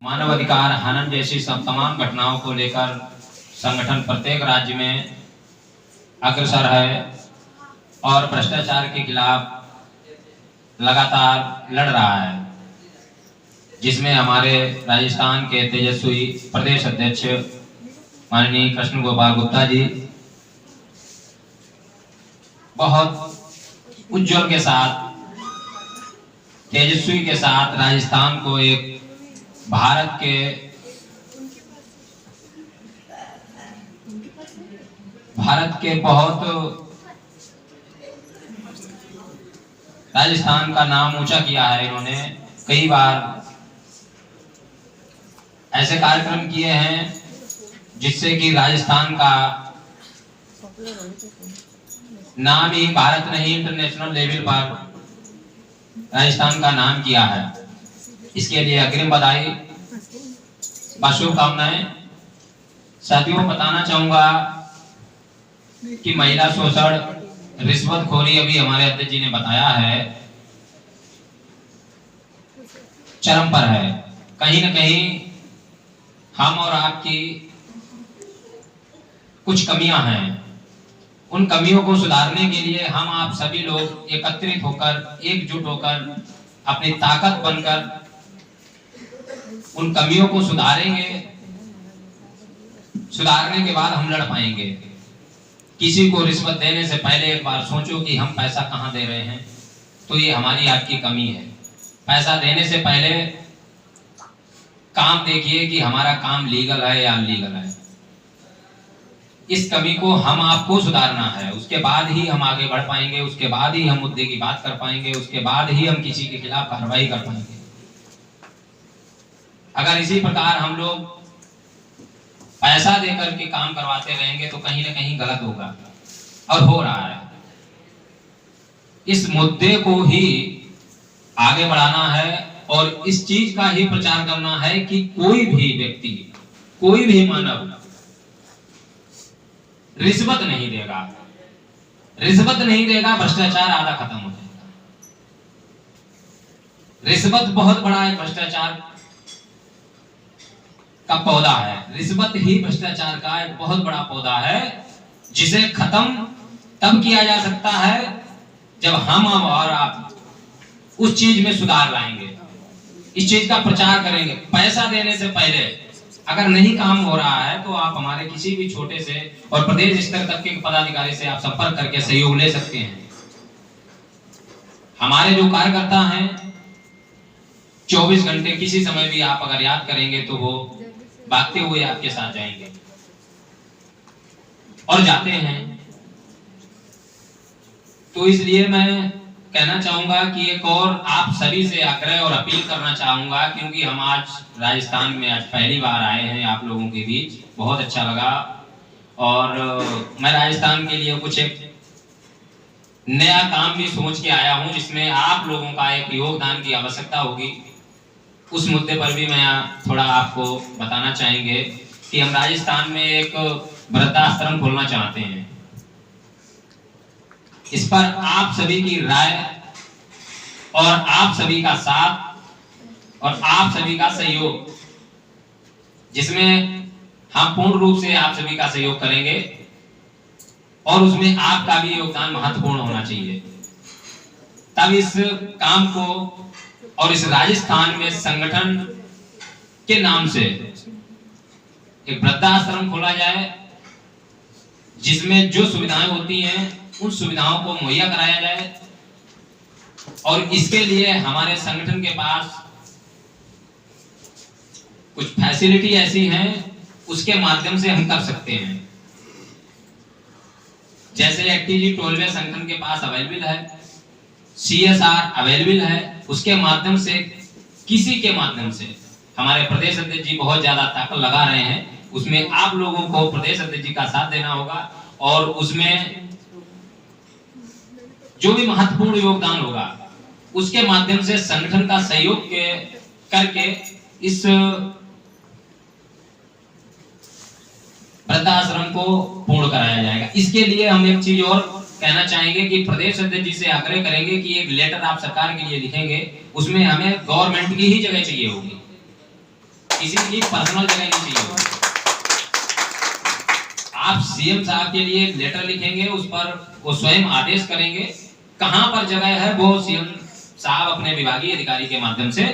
मानव अधिकार हनन जैसी सब तमाम घटनाओं को लेकर संगठन प्रत्येक राज्य में अग्रसर है और भ्रष्टाचार के खिलाफ लगातार लड़ रहा है, जिसमें हमारे राजस्थान के तेजस्वी प्रदेश अध्यक्ष माननीय कृष्ण गोपाल गुप्ता जी बहुत उज्जवल के साथ, तेजस्वी के साथ राजस्थान को एक भारत के बहुत राजस्थान का नाम ऊंचा किया है। इन्होंने कई बार ऐसे कार्यक्रम किए हैं जिससे कि राजस्थान का नाम ही भारत नहीं इंटरनेशनल लेवल पर राजस्थान का नाम किया है। इसके लिए अग्रिम बधाई व शुभकामनाएं। साथियों, बताना चाहूंगा कि महिला शोषण, रिश्वतखोरी, अभी हमारे अध्यक्ष जी ने बताया है, चरम पर है। कहीं न कहीं हम और आपकी कुछ कमियां हैं। उन कमियों को सुधारने के लिए हम आप सभी लोग एकत्रित होकर, एकजुट होकर, अपनी ताकत बनकर उन कमियों को सुधारेंगे। सुधारने के बाद हम लड़ पाएंगे। किसी को रिश्वत देने से पहले एक बार सोचो कि हम पैसा कहां दे रहे हैं, तो ये हमारी आपकी कमी है। पैसा देने से पहले काम देखिए कि हमारा काम लीगल है या अनलीगल है। इस कमी को हम आपको सुधारना है, उसके बाद ही हम आगे बढ़ पाएंगे, उसके बाद ही हम मुद्दे की बात कर पाएंगे, उसके बाद ही हम किसी के खिलाफ कार्रवाई कर पाएंगे। अगर इसी प्रकार हम लोग पैसा देकर के काम करवाते रहेंगे तो कहीं ना कहीं गलत होगा, और हो रहा है। इस मुद्दे को ही आगे बढ़ाना है और इस चीज का ही प्रचार करना है कि कोई भी व्यक्ति, कोई भी मानव रिश्वत नहीं देगा। रिश्वत नहीं देगा, भ्रष्टाचार आधा खत्म हो जाएगा। रिश्वत बहुत बड़ा एक भ्रष्टाचार का पौधा है। रिश्वत ही भ्रष्टाचार का एक बहुत बड़ा पौधा है, जिसे खत्म तब किया जा सकता है जब हम और आप उस चीज में सुधार लाएंगे, इस चीज का प्रचार करेंगे। पैसा देने से पहले अगर नहीं काम हो रहा है तो आप हमारे किसी भी छोटे से और प्रदेश स्तर तक के पदाधिकारी से आप संपर्क करके सहयोग ले सकते हैं। हमारे जो कार्यकर्ता हैं 24 घंटे किसी समय भी आप अगर याद करेंगे तो वो भागते हुए आपके साथ जाएंगे और जाते हैं। तो इसलिए मैं कहना चाहूंगा कि एक और आप सभी से आग्रह और अपील करना चाहूंगा, क्योंकि हम आज राजस्थान में आज पहली बार आए हैं आप लोगों के बीच। बहुत अच्छा लगा और मैं राजस्थान के लिए कुछ एक नया काम भी सोच के आया हूं, जिसमें आप लोगों का एक योगदान की आवश्यकता होगी। उस मुद्दे पर भी मैं थोड़ा आपको बताना चाहेंगे कि हम राजस्थान में एक वृद्धाश्रम खोलना चाहते हैं। इस पर आप सभी की राय और आप सभी का साथ और आप सभी का सहयोग, जिसमें हम पूर्ण रूप से आप सभी का सहयोग करेंगे और उसमें आपका भी योगदान महत्वपूर्ण होना चाहिए। तब इस काम को और इस राजस्थान में संगठन के नाम से एक वृद्धाश्रम खोला जाए, जिसमें जो सुविधाएं होती हैं उन सुविधाओं को मुहैया कराया जाए। और इसके लिए हमारे संगठन के पास कुछ फैसिलिटी ऐसी हैं, उसके माध्यम से हम कर सकते हैं। जैसे एटीजी टोलवे संगठन के पास अवेलेबल है, CSR अवेलेबल है। उसके माध्यम से, किसी के माध्यम से हमारे प्रदेश अध्यक्ष जी बहुत ज्यादा ताकत लगा रहे हैं। उसमें आप लोगों को प्रदेश अध्यक्ष जी का साथ देना होगा और उसमें जो भी महत्वपूर्ण योगदान होगा उसके माध्यम से संगठन का सहयोग करके इस वृद्धाश्रम को पूर्ण कराया जाएगा। इसके लिए हम एक चीज और कहना चाहेंगे कि प्रदेश अध्यक्ष जी से आग्रह करेंगे कि एक लेटर आप सरकार के लिए लिखेंगे, उसमें हमें गवर्नमेंट की ही जगह चाहिए होगी। किसी की पर्सनल जगह नहीं चाहिए। आप सीएम साहब के लिए लेटर लिखेंगे, उस पर वो स्वयं आदेश करेंगे, कहां पर जगह है वो सीएम साहब अपने विभागीय अधिकारी के माध्यम से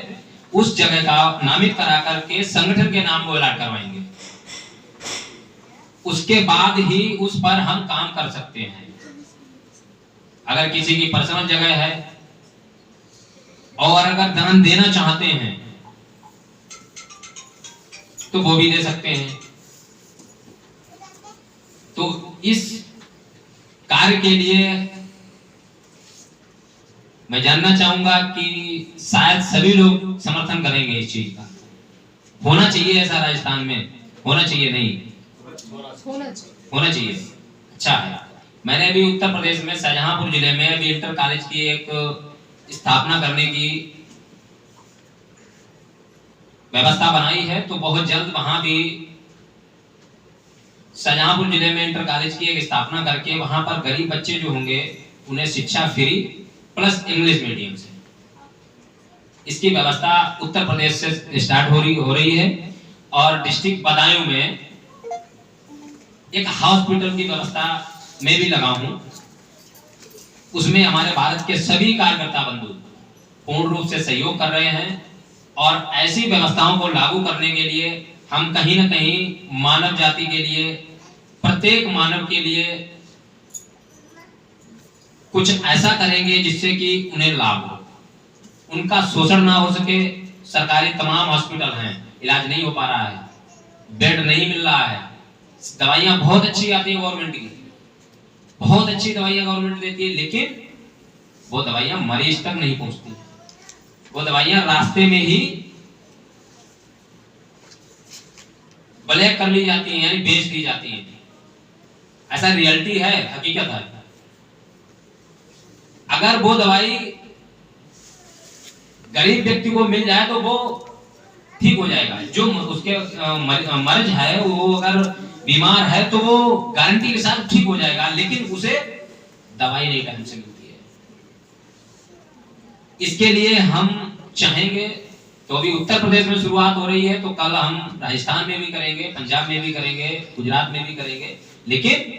उस जगह का नामित करा करके संगठन के नाम को अलॉट करवाएंगे। उसके बाद ही उस पर हम काम कर सकते हैं। अगर किसी की पर्सनल जगह है और अगर दान देना चाहते हैं तो वो भी दे सकते हैं। तो इस कार्य के लिए मैं जानना चाहूंगा कि शायद सभी लोग समर्थन करेंगे इस चीज का। होना चाहिए ऐसा राजस्थान में, होना चाहिए नहीं होना चाहिए। अच्छा है, मैंने अभी उत्तर प्रदेश में शाहजहांपुर जिले में अभी इंटर कॉलेज की एक स्थापना करने की व्यवस्था बनाई है, तो बहुत जल्द वहां भी शाहजहांपुर जिले में इंटर कॉलेज की एक स्थापना करके वहां पर गरीब बच्चे जो होंगे उन्हें शिक्षा फ्री प्लस इंग्लिश मीडियम से, इसकी व्यवस्था उत्तर प्रदेश से स्टार्ट हो रही है। और डिस्ट्रिक्ट बदायूं में एक हॉस्पिटल की व्यवस्था में भी लगा हूं। उसमें हमारे भारत के सभी कार्यकर्ता बंधु पूर्ण रूप से सहयोग कर रहे हैं और ऐसी व्यवस्थाओं को लागू करने के लिए हम कहीं ना कहीं मानव जाति के लिए, प्रत्येक मानव के लिए कुछ ऐसा करेंगे जिससे कि उन्हें लाभ हो, उनका शोषण ना हो सके। सरकारी तमाम हॉस्पिटल हैं, इलाज नहीं हो पा रहा है, बेड नहीं मिल रहा है, दवाइयां बहुत अच्छी आती है गवर्नमेंट की, बहुत अच्छी दवाइयां गवर्नमेंट देती है, लेकिन वो दवाइयां मरीज तक नहीं पहुंचती। वो दवाइयां रास्ते में ही ब्लैक कर ली जाती हैं, यानी बेच दी जाती हैं। ऐसा रियलिटी है, हकीकत है। अगर वो दवाई गरीब व्यक्ति को मिल जाए तो वो ठीक हो जाएगा। जो उसके मर्ज है, वो अगर बीमार है तो वो गारंटी के साथ ठीक हो जाएगा, लेकिन उसे दवाई नहीं टाइम से मिलती है। इसके लिए हम चाहेंगे तो अभी उत्तर प्रदेश में शुरुआत हो रही है, तो कल हम राजस्थान में भी करेंगे, पंजाब में भी करेंगे, गुजरात में भी करेंगे। लेकिन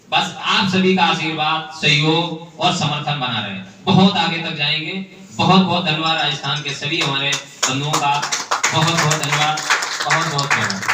बस आप सभी का आशीर्वाद, सहयोग और समर्थन बना रहे, बहुत आगे तक जाएंगे। बहुत बहुत धन्यवाद राजस्थान के सभी हमारे बंधुओं का, बहुत बहुत धन्यवाद, बहुत बहुत धन्यवाद।